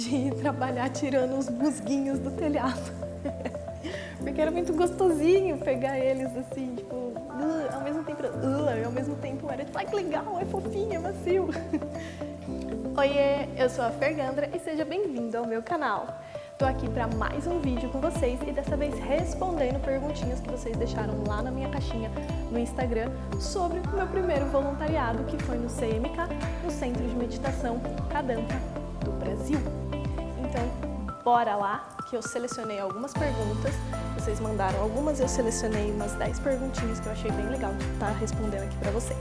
de trabalhar tirando os musguinhos do telhado. Porque era muito gostosinho pegar eles assim, tipo, ao mesmo tempo, ao mesmo tempo era tipo, ai que legal, é fofinho, é macio. Oiê, eu sou a Fergandra e seja bem-vindo ao meu canal. Tô aqui para mais um vídeo com vocês e dessa vez respondendo perguntinhas que vocês deixaram lá na minha caixinha no Instagram sobre o meu primeiro voluntariado, que foi no CMK, no Centro de Meditação Kadampa do Brasil. Então, bora lá, que eu selecionei algumas perguntas, vocês mandaram algumas, eu selecionei umas 10 perguntinhas que eu achei bem legal de estar respondendo aqui para vocês.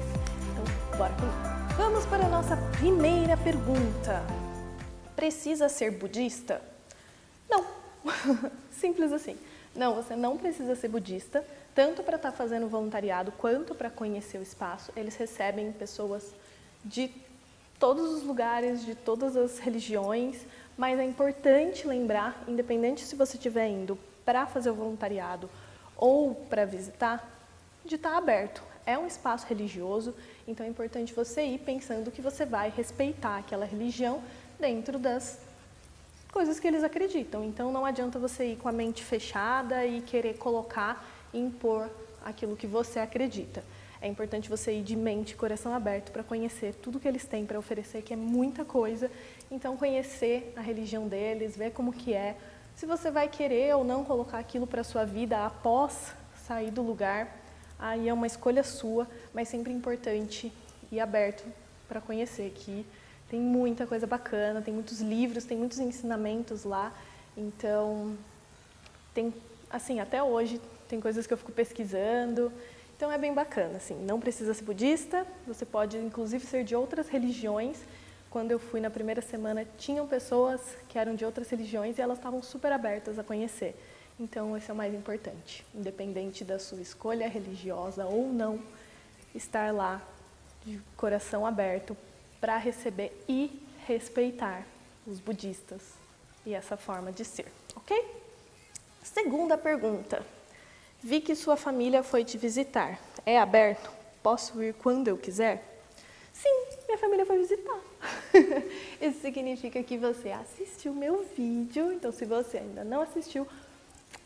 Então, bora comigo. Vamos para a nossa primeira pergunta. Precisa ser budista? Não, simples assim. Não, você não precisa ser budista, tanto para estar fazendo voluntariado quanto para conhecer o espaço. Eles recebem pessoas de todos os lugares, de todas as religiões, mas é importante lembrar, independente se você estiver indo para fazer o voluntariado ou para visitar, de estar aberto. É um espaço religioso, então é importante você ir pensando que você vai respeitar aquela religião dentro das coisas que eles acreditam. Então não adianta você ir com a mente fechada e querer colocar e impor aquilo que você acredita. É importante você ir de mente e coração aberto para conhecer tudo que eles têm para oferecer, que é muita coisa. Então conhecer a religião deles, ver como que é. Se você vai querer ou não colocar aquilo para a sua vida após sair do lugar, aí é uma escolha sua, mas sempre importante ir aberto para conhecer que tem muita coisa bacana, tem muitos livros, tem muitos ensinamentos lá. Então, tem, assim, até hoje tem coisas que eu fico pesquisando. Então é bem bacana, assim, não precisa ser budista, você pode inclusive ser de outras religiões. Quando eu fui na primeira semana, tinham pessoas que eram de outras religiões e elas estavam super abertas a conhecer. Então esse é o mais importante, independente da sua escolha religiosa ou não, estar lá de coração aberto para receber e respeitar os budistas e essa forma de ser, ok? Segunda pergunta. Vi que sua família foi te visitar. É aberto? Posso ir quando eu quiser? Sim, minha família foi visitar. Isso significa que você assistiu meu vídeo. Então, se você ainda não assistiu,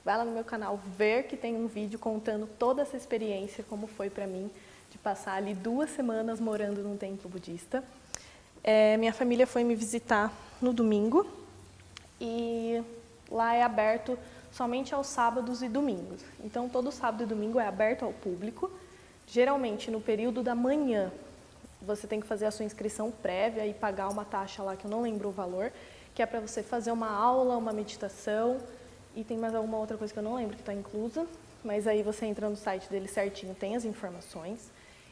vai lá no meu canal ver que tem um vídeo contando toda essa experiência, como foi para mim, de passar ali 2 semanas morando num templo budista. Minha família foi me visitar no domingo e lá é aberto somente aos sábados e domingos. Então, todo sábado e domingo é aberto ao público. Geralmente, no período da manhã, você tem que fazer a sua inscrição prévia e pagar uma taxa lá, que eu não lembro o valor, que é para você fazer uma aula, uma meditação, e tem mais alguma outra coisa que eu não lembro que está inclusa, mas aí você entra no site dele certinho, tem as informações,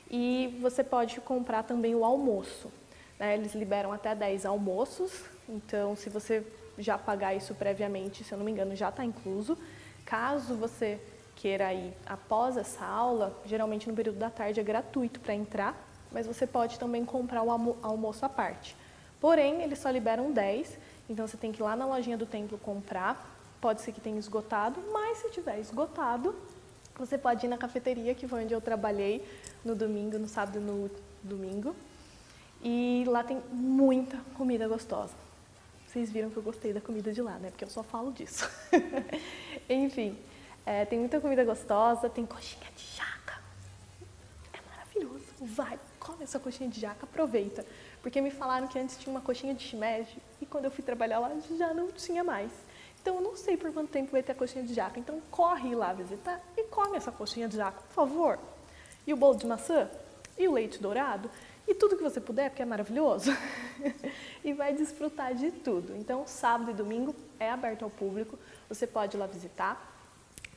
e você pode comprar também o almoço. Eles liberam até 10 almoços, então se você já pagar isso previamente, se eu não me engano, já está incluso. Caso você queira ir após essa aula, geralmente no período da tarde é gratuito para entrar, mas você pode também comprar o almoço à parte. Porém, eles só liberam 10, então você tem que ir lá na lojinha do templo comprar. Pode ser que tenha esgotado, mas se tiver esgotado, você pode ir na cafeteria, que foi onde eu trabalhei no domingo, no sábado e no domingo. E lá tem muita comida gostosa. Vocês viram que eu gostei da comida de lá, né? Porque eu só falo disso. Enfim, tem muita comida gostosa, tem coxinha de jaca. É maravilhoso. Vai, come essa coxinha de jaca, aproveita. Porque me falaram que antes tinha uma coxinha de shimeji e quando eu fui trabalhar lá já não tinha mais. Então eu não sei por quanto tempo vai ter a coxinha de jaca. Então corre lá visitar e come essa coxinha de jaca, por favor. E o bolo de maçã? E o leite dourado? E tudo que você puder, porque é maravilhoso. E vai desfrutar de tudo. Então, sábado e domingo é aberto ao público, você pode ir lá visitar.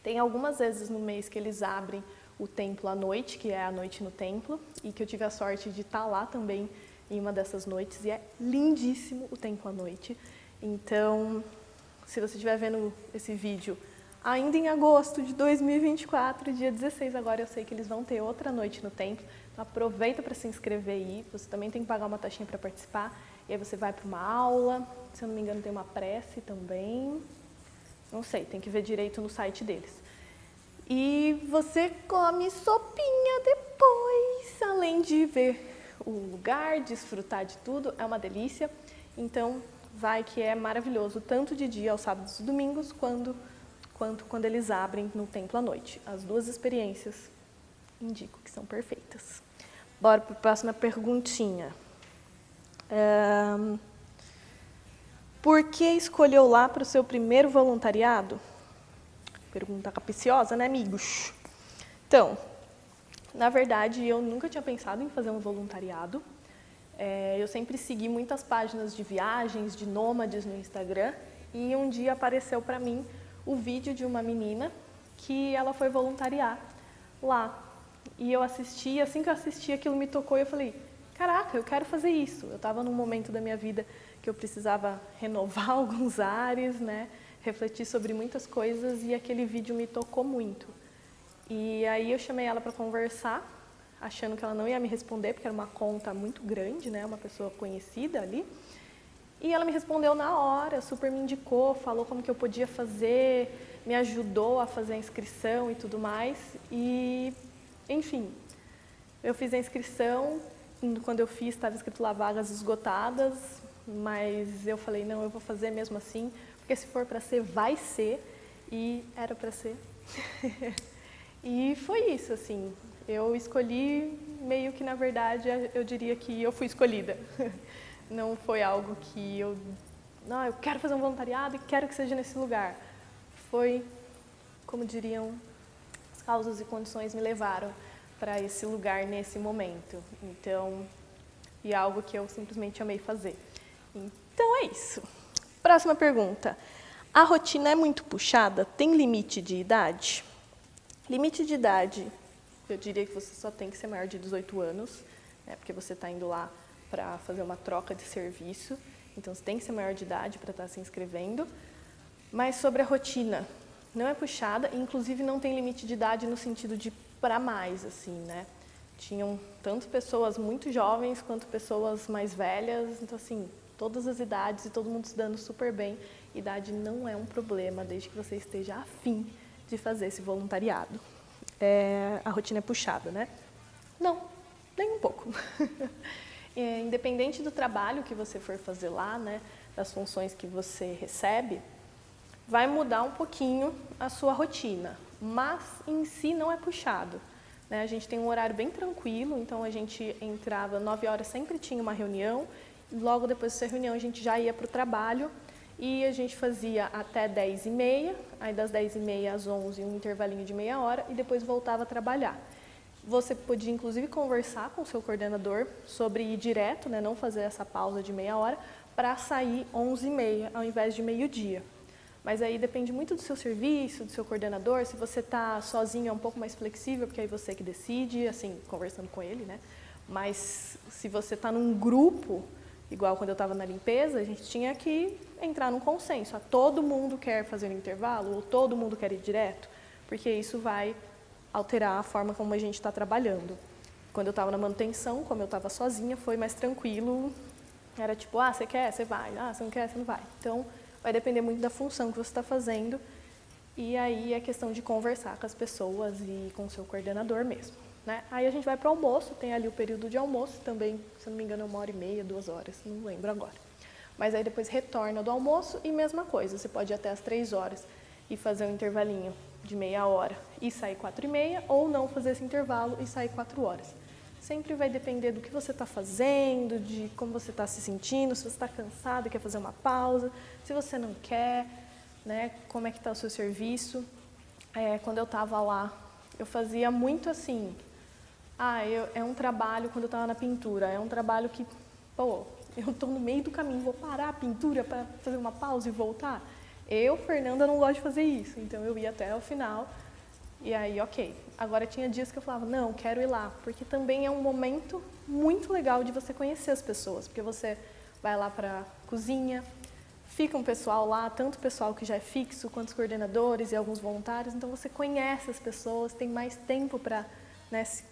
Tem algumas vezes no mês que eles abrem o templo à noite, que é a noite no templo, e que eu tive a sorte de estar lá também em uma dessas noites, e é lindíssimo o templo à noite. Então, se você estiver vendo esse vídeo ainda em agosto de 2024, dia 16 agora, eu sei que eles vão ter outra noite no templo. Então aproveita para se inscrever aí, você também tem que pagar uma taxinha para participar. E aí você vai para uma aula, se eu não me engano tem uma prece também. Não sei, tem que ver direito no site deles. E você come sopinha depois, além de ver o lugar, desfrutar de tudo, é uma delícia. Então vai que é maravilhoso, tanto de dia aos sábados e domingos, quanto quando eles abrem no templo à noite. As duas experiências indico que são perfeitas. Bora para a próxima perguntinha. Por que escolheu lá para o seu primeiro voluntariado? Pergunta capciosa, né, amigos? Então, na verdade, eu nunca tinha pensado em fazer um voluntariado. Eu sempre segui muitas páginas de viagens, de nômades no Instagram, e um dia apareceu para mim o vídeo de uma menina que ela foi voluntariar lá. E eu assisti, assim que eu assisti, aquilo me tocou e eu falei, caraca, eu quero fazer isso. Eu estava num momento da minha vida que eu precisava renovar alguns ares, né? Refletir sobre muitas coisas e aquele vídeo me tocou muito. E aí eu chamei ela para conversar, achando que ela não ia me responder, porque era uma conta muito grande, né? Uma pessoa conhecida ali. E ela me respondeu na hora, super me indicou, falou como que eu podia fazer, me ajudou a fazer a inscrição e tudo mais. E, enfim, eu fiz a inscrição, quando eu fiz estava escrito lá vagas esgotadas, mas eu falei, não, eu vou fazer mesmo assim, porque se for para ser, vai ser, e era para ser. E foi isso, assim, eu escolhi meio que, na verdade, eu diria que eu fui escolhida. Não foi algo que eu quero fazer um voluntariado e quero que seja nesse lugar. Foi, como diriam, as causas e condições me levaram para esse lugar nesse momento. Então, e algo que eu simplesmente amei fazer. Então é isso. Próxima pergunta. A rotina é muito puxada? Tem limite de idade? Limite de idade, eu diria que você só tem que ser maior de 18 anos, né, porque você está indo lá para fazer uma troca de serviço, então você tem que ser maior de idade para estar se inscrevendo. Mas sobre a rotina, não é puxada, inclusive não tem limite de idade no sentido de para mais, assim, né? Tinham tanto pessoas muito jovens quanto pessoas mais velhas, então assim, todas as idades e todo mundo se dando super bem. Idade não é um problema, desde que você esteja afim de fazer esse voluntariado. A rotina é puxada, né? Não, nem um pouco. Independente do trabalho que você for fazer lá, né, das funções que você recebe, vai mudar um pouquinho a sua rotina, mas em si não é puxado, né? A gente tem um horário bem tranquilo, então a gente entrava 9 horas, sempre tinha uma reunião, logo depois dessa reunião a gente já ia para o trabalho e a gente fazia até 10h30, aí das 10h30 às 11h um intervalinho de meia hora e depois voltava a trabalhar. Você podia, inclusive, conversar com o seu coordenador sobre ir direto, né, não fazer essa pausa de meia hora, para sair 11h30, ao invés de meio-dia. Mas aí depende muito do seu serviço, do seu coordenador. Se você está sozinho, é um pouco mais flexível, porque aí você que decide, assim, conversando com ele, né? Mas se você está num grupo, igual quando eu estava na limpeza, a gente tinha que entrar num consenso. Todo mundo quer fazer um intervalo ou todo mundo quer ir direto, porque isso vai alterar a forma como a gente está trabalhando. Quando eu estava na manutenção, como eu estava sozinha, foi mais tranquilo. Era tipo, você quer? Você vai. Você não quer? Você não vai. Então, vai depender muito da função que você está fazendo. E aí é questão de conversar com as pessoas e com o seu coordenador mesmo, né? Aí a gente vai para o almoço, tem ali o período de almoço também, se não me engano, 1h30, 2 horas, não lembro agora. Mas aí depois retorna do almoço e mesma coisa, você pode ir até às 3 horas e fazer um intervalinho de meia hora e sair 4h30, ou não fazer esse intervalo e sair 4 horas. Sempre vai depender do que você está fazendo, de como você está se sentindo, se você está cansado e quer fazer uma pausa, se você não quer, né, como é que está o seu serviço. Quando eu estava lá, eu fazia muito assim, é um trabalho, quando eu estava na pintura, é um trabalho que, eu estou no meio do caminho, vou parar a pintura para fazer uma pausa e voltar. Fernanda, não gosto de fazer isso, então eu ia até o final e aí, ok. Agora tinha dias que eu falava, não, quero ir lá, porque também é um momento muito legal de você conhecer as pessoas, porque você vai lá para a cozinha, fica um pessoal lá, tanto o pessoal que já é fixo, quanto os coordenadores e alguns voluntários, então você conhece as pessoas, tem mais tempo para, né, se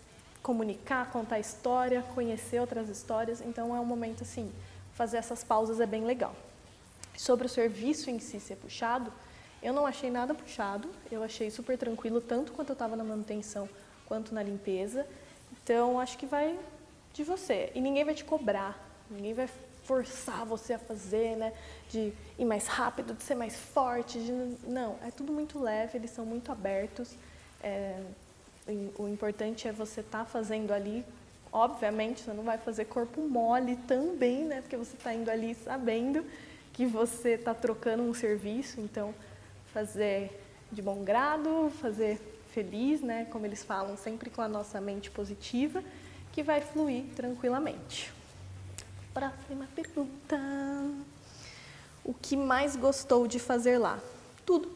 comunicar, contar história, conhecer outras histórias, então é um momento assim, fazer essas pausas é bem legal. Sobre o serviço em si ser puxado, eu não achei nada puxado, eu achei super tranquilo, tanto quanto eu estava na manutenção, quanto na limpeza. Então, acho que vai de você. E ninguém vai te cobrar, ninguém vai forçar você a fazer, né? De ir mais rápido, de ser mais forte. Não, é tudo muito leve, eles são muito abertos. O importante é você estar fazendo ali. Obviamente, você não vai fazer corpo mole também, né? Porque você está indo ali sabendo que você está trocando um serviço. Então, fazer de bom grado, fazer feliz, né? Como eles falam, sempre com a nossa mente positiva, que vai fluir tranquilamente. Próxima pergunta. O que mais gostou de fazer lá? Tudo.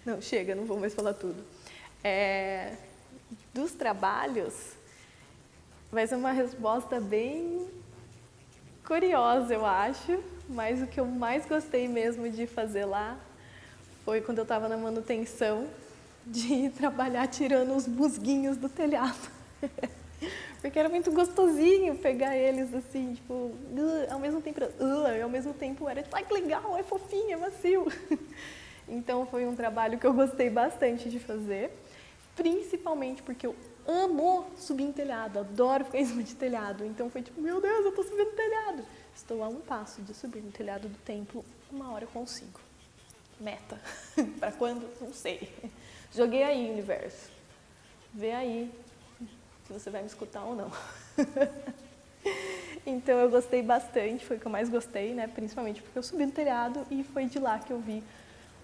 Não, chega, não vou mais falar tudo. Dos trabalhos, vai ser uma resposta bem curiosa, eu acho, mas o que eu mais gostei mesmo de fazer lá foi quando eu estava na manutenção, de trabalhar tirando os musguinhos do telhado. Porque era muito gostosinho pegar eles assim, tipo, ao mesmo tempo, ao mesmo tempo era tipo, ai que legal, é fofinho, é macio. Então foi um trabalho que eu gostei bastante de fazer, principalmente porque eu amo subir em telhado, adoro ficar em cima de telhado. Então foi tipo, meu Deus, eu estou subindo no telhado. Estou a um passo de subir no telhado do templo, 1 hora eu consigo. Meta. Para quando? Não sei. Joguei aí, universo. Vê aí se você vai me escutar ou não. Então eu gostei bastante, foi o que eu mais gostei, né? Principalmente porque eu subi no telhado e foi de lá que eu vi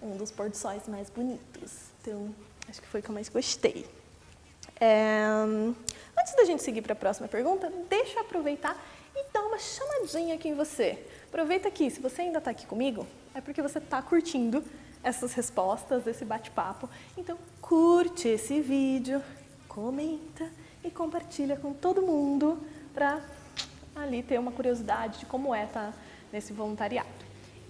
um dos pôr do sóis mais bonitos. Então, acho que foi o que eu mais gostei. Antes da gente seguir para a próxima pergunta, deixa eu aproveitar e dar uma chamadinha aqui em você. Aproveita aqui, se você ainda está aqui comigo, é porque você está curtindo essas respostas, esse bate-papo. Então, curte esse vídeo, comenta e compartilha com todo mundo para ali ter uma curiosidade de como é estar nesse voluntariado.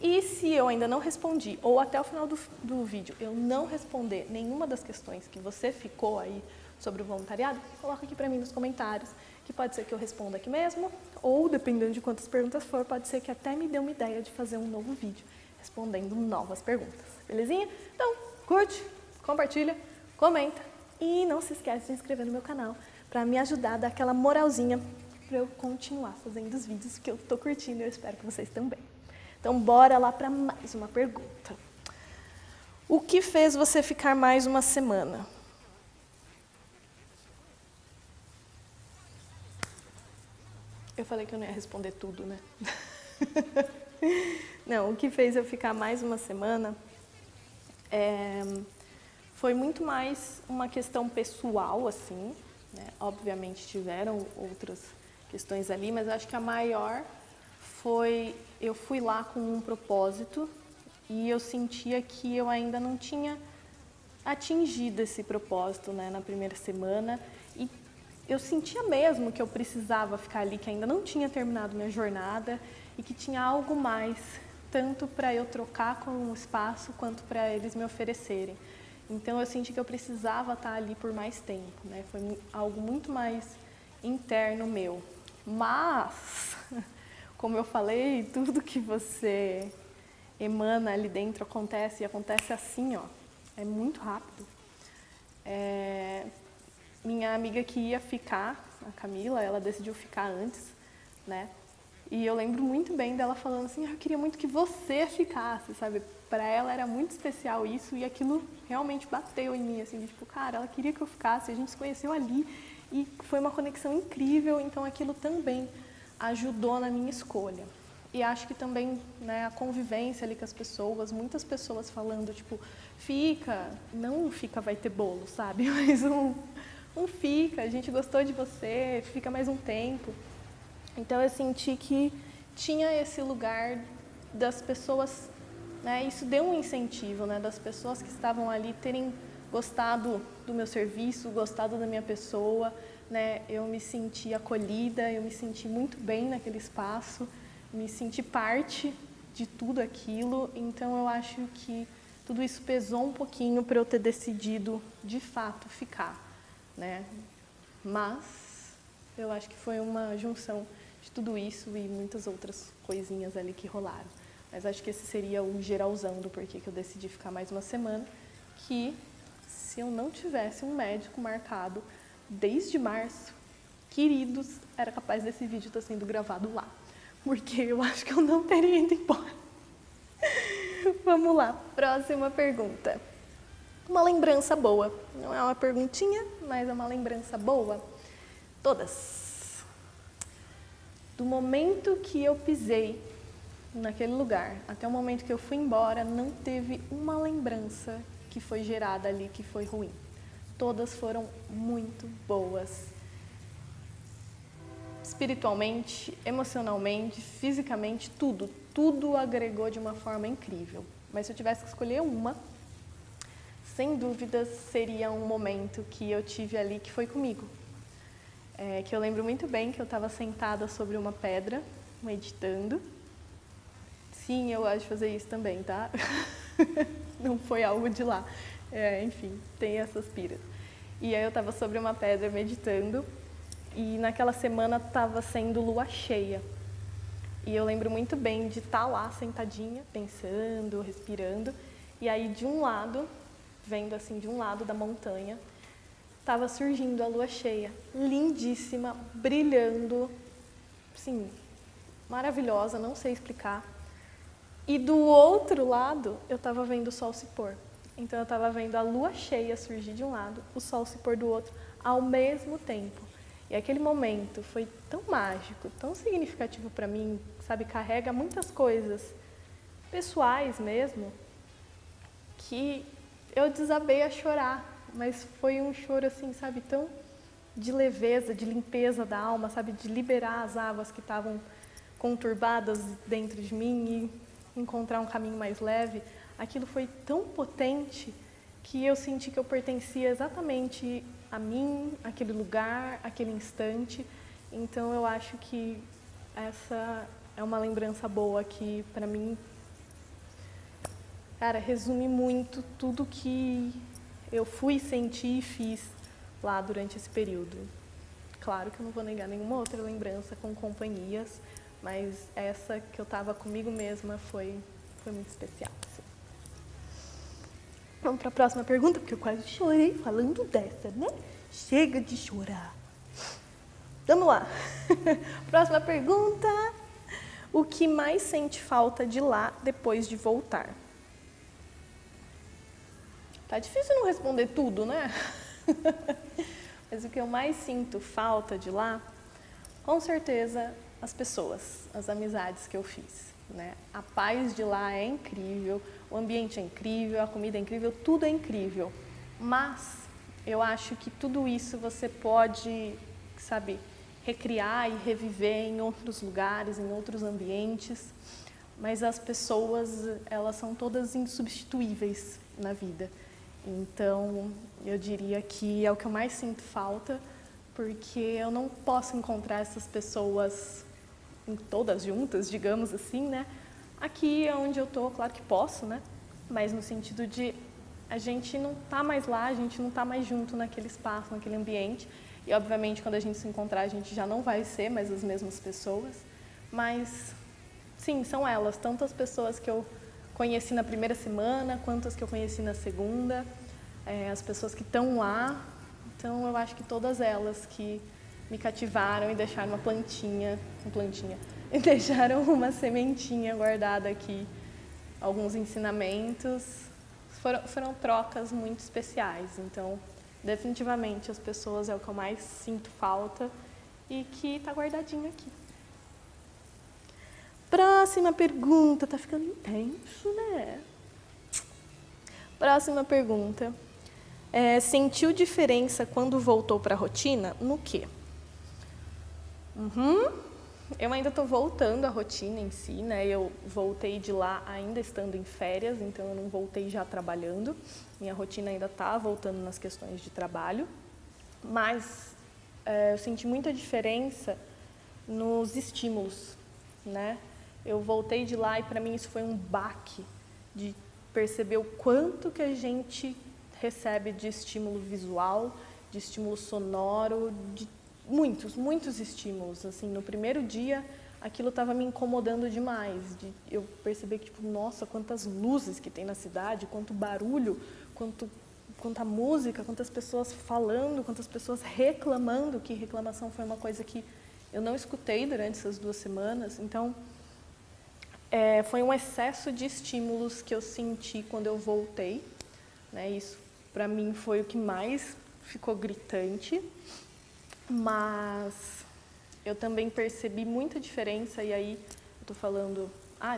E se eu ainda não respondi, ou até o final do vídeo eu não responder nenhuma das questões que você ficou aí sobre o voluntariado, coloca aqui para mim nos comentários, que pode ser que eu responda aqui mesmo, ou dependendo de quantas perguntas for, pode ser que até me dê uma ideia de fazer um novo vídeo, respondendo novas perguntas, belezinha? Então, curte, compartilha, comenta e não se esquece de se inscrever no meu canal para me ajudar a dar aquela moralzinha para eu continuar fazendo os vídeos que eu estou curtindo e eu espero que vocês também. Então, bora lá para mais uma pergunta. O que fez você ficar mais uma semana? Eu falei que eu não ia responder tudo, né? Não, o que fez eu ficar mais uma semana foi muito mais uma questão pessoal, assim, né? Obviamente tiveram outras questões ali, mas acho que a maior foi, eu fui lá com um propósito e eu sentia que eu ainda não tinha atingido esse propósito, né, na primeira semana. E eu sentia mesmo que eu precisava ficar ali, que ainda não tinha terminado minha jornada e que tinha algo mais, tanto para eu trocar com o espaço, quanto para eles me oferecerem. Então eu senti que eu precisava estar ali por mais tempo, né? Foi algo muito mais interno meu. Mas, como eu falei, tudo que você emana ali dentro acontece, e acontece assim, ó, é muito rápido. Minha amiga que ia ficar, a Camila, ela decidiu ficar antes, né? E eu lembro muito bem dela falando assim, eu queria muito que você ficasse, sabe? Para ela era muito especial isso e aquilo realmente bateu em mim, assim, de, tipo, cara, ela queria que eu ficasse, a gente se conheceu ali e foi uma conexão incrível, então aquilo também ajudou na minha escolha. E acho que também, né, a convivência ali com as pessoas, muitas pessoas falando, tipo, fica, não fica vai ter bolo, sabe? Mas um fica, a gente gostou de você, fica mais um tempo. Então eu senti que tinha esse lugar das pessoas, né, isso deu um incentivo, né, das pessoas que estavam ali terem gostado do meu serviço, gostado da minha pessoa, né, eu me senti acolhida, eu me senti muito bem naquele espaço, me senti parte de tudo aquilo, então eu acho que tudo isso pesou um pouquinho para eu ter decidido, de fato, ficar, né, mas eu acho que foi uma junção de tudo isso e muitas outras coisinhas ali que rolaram. Mas acho que esse seria o geralzão do porquê que eu decidi ficar mais uma semana, que se eu não tivesse um médico marcado desde março, queridos, era capaz desse vídeo estar sendo gravado lá. Porque eu acho que eu não teria ido embora. Vamos lá, próxima pergunta. Uma lembrança boa. Não é uma perguntinha, mas é uma lembrança boa. Todas. Do momento que eu pisei naquele lugar, até o momento que eu fui embora, não teve uma lembrança que foi gerada ali que foi ruim. Todas foram muito boas. Espiritualmente, emocionalmente, fisicamente, tudo agregou de uma forma incrível. Mas se eu tivesse que escolher uma, sem dúvidas seria um momento que eu tive ali que foi comigo. Que eu lembro muito bem que eu estava sentada sobre uma pedra, meditando. Sim, eu gosto de fazer isso também, tá? Não foi algo de lá. Enfim, tem essas piras. E aí eu estava sobre uma pedra meditando. E naquela semana estava sendo lua cheia. E eu lembro muito bem de estar lá sentadinha, pensando, respirando. E aí de um lado, vendo assim de um lado da montanha, estava surgindo a lua cheia. Lindíssima, brilhando, sim, maravilhosa, não sei explicar. E do outro lado, eu estava vendo o sol se pôr. Então eu estava vendo a lua cheia surgir de um lado, o sol se pôr do outro, ao mesmo tempo. E aquele momento foi tão mágico, tão significativo para mim, sabe, carrega muitas coisas pessoais mesmo, que eu desabei a chorar, mas foi um choro assim, sabe, tão de leveza, de limpeza da alma, sabe, de liberar as águas que estavam conturbadas dentro de mim e encontrar um caminho mais leve. Aquilo foi tão potente que eu senti que eu pertencia exatamente a mim, aquele lugar, aquele instante. Então eu acho que essa é uma lembrança boa que para mim, cara, resume muito tudo que eu fui, senti e fiz lá durante esse período. Claro que eu não vou negar nenhuma outra lembrança com companhias, mas essa que eu estava comigo mesma foi muito especial. Assim. Vamos para a próxima pergunta, porque eu quase chorei falando dessa, né? Chega de chorar. Vamos lá. Próxima pergunta. O que mais sente falta de lá depois de voltar? Tá difícil não responder tudo, né? Mas o que eu mais sinto falta de lá, com certeza, as pessoas, as amizades que eu fiz. Né? A paz de lá é incrível, o ambiente é incrível, a comida é incrível, tudo é incrível. Mas eu acho que tudo isso você pode, sabe, recriar e reviver em outros lugares, em outros ambientes. Mas as pessoas, elas são todas insubstituíveis na vida. Então, eu diria que é o que eu mais sinto falta, porque eu não posso encontrar essas pessoas todas juntas, digamos assim, né? Aqui onde eu tô, claro que posso, né? Mas no sentido de a gente não tá mais lá, a gente não tá mais junto naquele espaço, naquele ambiente. E, obviamente, quando a gente se encontrar, a gente já não vai ser mais as mesmas pessoas. Mas, sim, são elas, tanto as pessoas que eu conheci na primeira semana, quanto as que eu conheci na segunda, as pessoas que estão lá. Então, eu acho que todas elas que me cativaram e deixaram uma plantinha, e deixaram uma sementinha guardada aqui, alguns ensinamentos, foram trocas muito especiais. Então, definitivamente, as pessoas é o que eu mais sinto falta e que está guardadinho aqui. Próxima pergunta, tá ficando intenso, né? Próxima pergunta. Sentiu diferença quando voltou para a rotina? No quê? Eu ainda estou voltando à rotina em si, né? Eu voltei de lá ainda estando em férias, então eu não voltei já trabalhando. Minha rotina ainda está voltando nas questões de trabalho. Mas eu senti muita diferença nos estímulos, né? Eu voltei de lá e para mim isso foi um baque de perceber o quanto que a gente recebe de estímulo visual, de estímulo sonoro, de muitos estímulos. Assim, no primeiro dia, aquilo estava me incomodando demais. Eu percebi que, nossa, quantas luzes que tem na cidade, quanto barulho, quanto quanta música, quantas pessoas falando, quantas pessoas reclamando, que reclamação foi uma coisa que eu não escutei durante essas 2 semanas. Então, foi um excesso de estímulos que eu senti quando eu voltei, né? Isso, para mim, foi o que mais ficou gritante, mas eu também percebi muita diferença, e aí eu tô falando,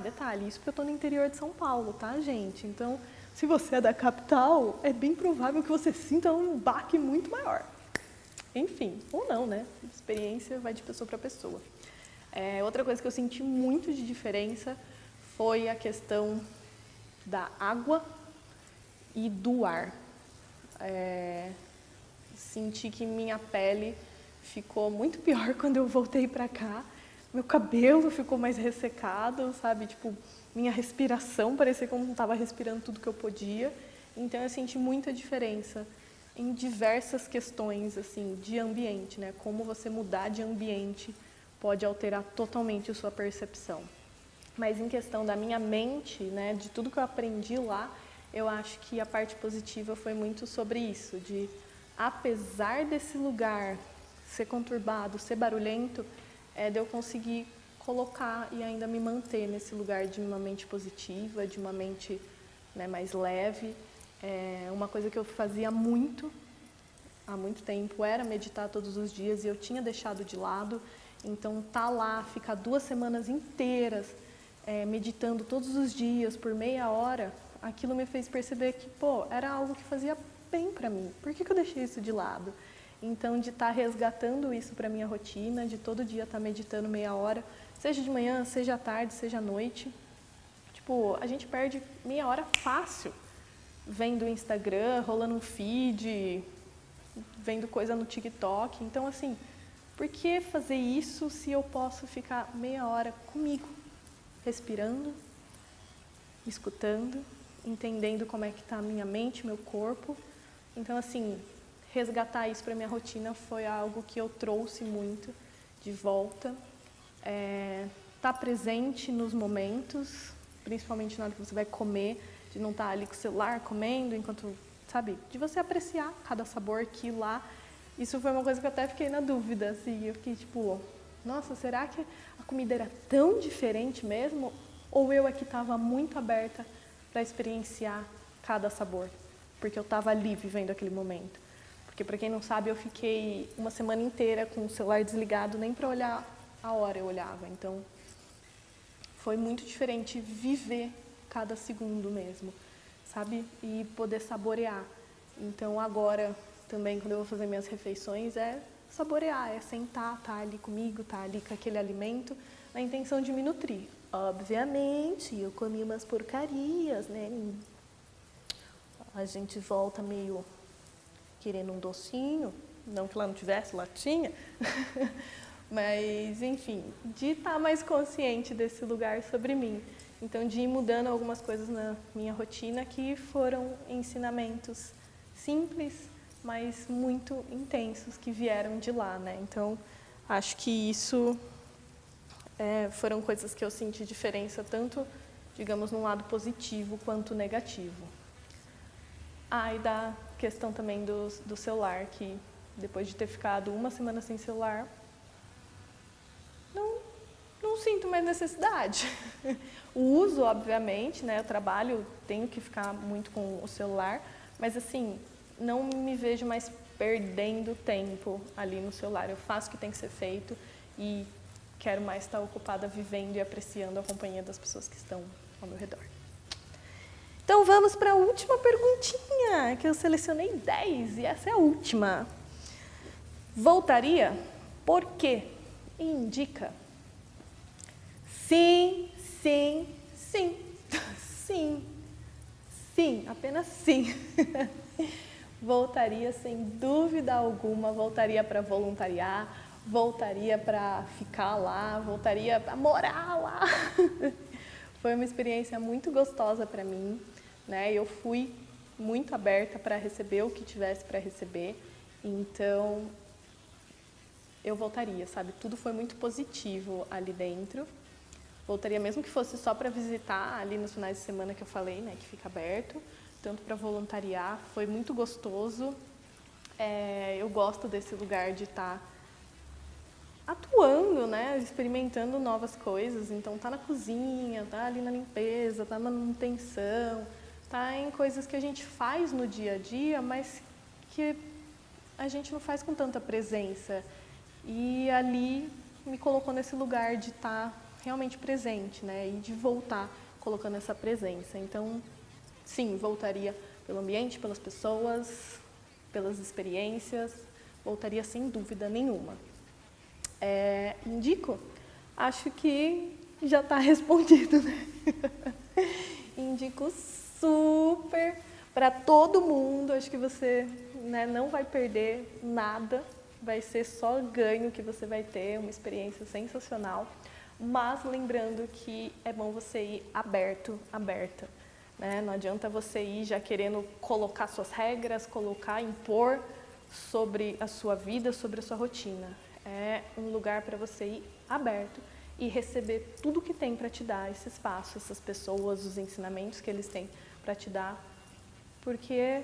detalhe, isso porque eu tô no interior de São Paulo, tá, gente? Então, se você é da capital, é bem provável que você sinta um baque muito maior. Enfim, ou não, né? A experiência vai de pessoa para pessoa. Outra coisa que eu senti muito de diferença foi a questão da água e do ar. Senti que minha pele ficou muito pior quando eu voltei para cá. Meu cabelo ficou mais ressecado, sabe? Tipo, minha respiração parecia que eu não estava respirando tudo que eu podia. Então, eu senti muita diferença em diversas questões, assim, de ambiente, né? Como você mudar de ambiente pode alterar totalmente a sua percepção. Mas em questão da minha mente, né, de tudo que eu aprendi lá, eu acho que a parte positiva foi muito sobre isso, de apesar desse lugar ser conturbado, ser barulhento, de eu conseguir colocar e ainda me manter nesse lugar de uma mente positiva, de uma mente, né, mais leve. Uma coisa que eu fazia há muito tempo, era meditar todos os dias e eu tinha deixado de lado. Então, lá, ficar 2 semanas inteiras meditando todos os dias, por meia hora, aquilo me fez perceber que, era algo que fazia bem para mim. Por que eu deixei isso de lado? Então, de estar resgatando isso para minha rotina, de todo dia estar meditando meia hora, seja de manhã, seja à tarde, seja à noite. Tipo, a gente perde meia hora fácil vendo o Instagram, rolando um feed, vendo coisa no TikTok. Então, assim, por que fazer isso se eu posso ficar meia hora comigo, respirando, escutando, entendendo como é que está a minha mente, meu corpo? Então, assim, resgatar isso para minha rotina foi algo que eu trouxe muito de volta. Tá presente nos momentos, principalmente na hora que você vai comer, de não estar ali com o celular comendo, enquanto, sabe, de você apreciar cada sabor que lá. Isso foi uma coisa que eu até fiquei na dúvida, assim, eu fiquei tipo, nossa, será que a comida era tão diferente mesmo? Ou eu aqui estava muito aberta para experienciar cada sabor? Porque eu estava ali vivendo aquele momento. Porque, para quem não sabe, eu fiquei uma semana inteira com o celular desligado, nem para olhar a hora eu olhava. Então, foi muito diferente viver cada segundo mesmo, sabe? E poder saborear. Então, agora, também, quando eu vou fazer minhas refeições, saborear, sentar, tá ali comigo, tá ali com aquele alimento, na intenção de me nutrir. Obviamente, eu comi umas porcarias, né? A gente volta meio querendo um docinho, não que lá não tivesse, lá tinha, mas, enfim, de estar mais consciente desse lugar sobre mim. Então, de ir mudando algumas coisas na minha rotina que foram ensinamentos simples, mas muito intensos que vieram de lá, né? Então, acho que isso foram coisas que eu senti diferença, tanto, digamos, num lado positivo quanto negativo. E da questão também do celular, que depois de ter ficado uma semana sem celular, não sinto mais necessidade. O uso, obviamente, né? Eu trabalho, tenho que ficar muito com o celular, mas assim, não me vejo mais perdendo tempo ali no celular. Eu faço o que tem que ser feito e quero mais estar ocupada vivendo e apreciando a companhia das pessoas que estão ao meu redor. Então vamos para a última perguntinha, que eu selecionei 10 e essa é a última. Voltaria? Por quê? Indica. Sim, sim, sim. Sim. Sim, apenas sim. Voltaria sem dúvida alguma, voltaria para voluntariar, voltaria para ficar lá, voltaria para morar lá. Foi uma experiência muito gostosa para mim, né? Eu fui muito aberta para receber o que tivesse para receber, então eu voltaria, sabe? Tudo foi muito positivo ali dentro. Voltaria mesmo que fosse só para visitar ali nos finais de semana que eu falei, né? Que fica aberto, tanto para voluntariar, foi muito gostoso. Eu gosto desse lugar de estar atuando, né, experimentando novas coisas. Então, tá na cozinha, tá ali na limpeza, tá na manutenção, tá em coisas que a gente faz no dia a dia, mas que a gente não faz com tanta presença. E ali me colocou nesse lugar de estar realmente presente, né, e de voltar colocando essa presença. Então, sim, voltaria pelo ambiente, pelas pessoas, pelas experiências, voltaria sem dúvida nenhuma. Indico? Acho que já está respondido, né? Indico super para todo mundo. Acho que você, né, não vai perder nada, vai ser só ganho que você vai ter, uma experiência sensacional. Mas lembrando que é bom você ir aberta. Né? Não adianta você ir já querendo colocar suas regras, impor sobre a sua vida, sobre a sua rotina. É um lugar para você ir aberto e receber tudo que tem para te dar esse espaço, essas pessoas, os ensinamentos que eles têm para te dar, porque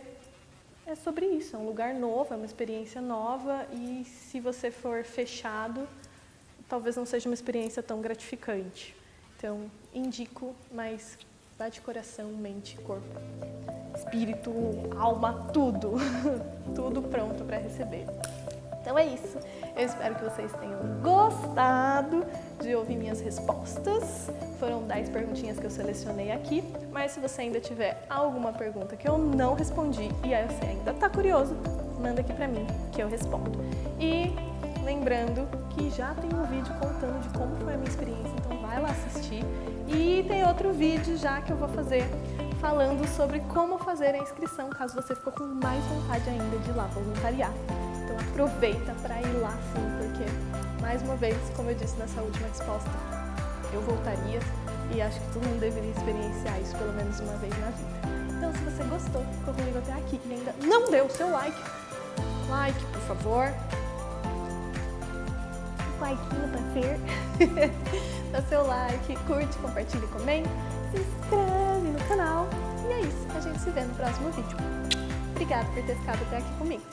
é sobre isso, é um lugar novo, é uma experiência nova e se você for fechado, talvez não seja uma experiência tão gratificante. Então, indico, mas vá de coração, mente, corpo, espírito, alma, tudo, tudo pronto para receber. Então é isso, eu espero que vocês tenham gostado de ouvir minhas respostas. Foram 10 perguntinhas que eu selecionei aqui, mas se você ainda tiver alguma pergunta que eu não respondi e aí você ainda está curioso, manda aqui para mim que eu respondo. E lembrando que já tem um vídeo contando de como foi a minha experiência, então vai lá assistir. E tem outro vídeo já que eu vou fazer falando sobre como fazer a inscrição, caso você ficou com mais vontade ainda de ir lá voluntariar. Então aproveita para ir lá sim, porque, mais uma vez, como eu disse nessa última resposta, eu voltaria e acho que todo mundo deveria experienciar isso pelo menos uma vez na vida. Então, se você gostou, ficou comigo até aqui e ainda não deu o seu like, por favor. Likeinho pra ser. Dá seu like, curte, compartilha, comenta, se inscreve no canal. E é isso, a gente se vê no próximo vídeo. Obrigada por ter ficado até aqui comigo.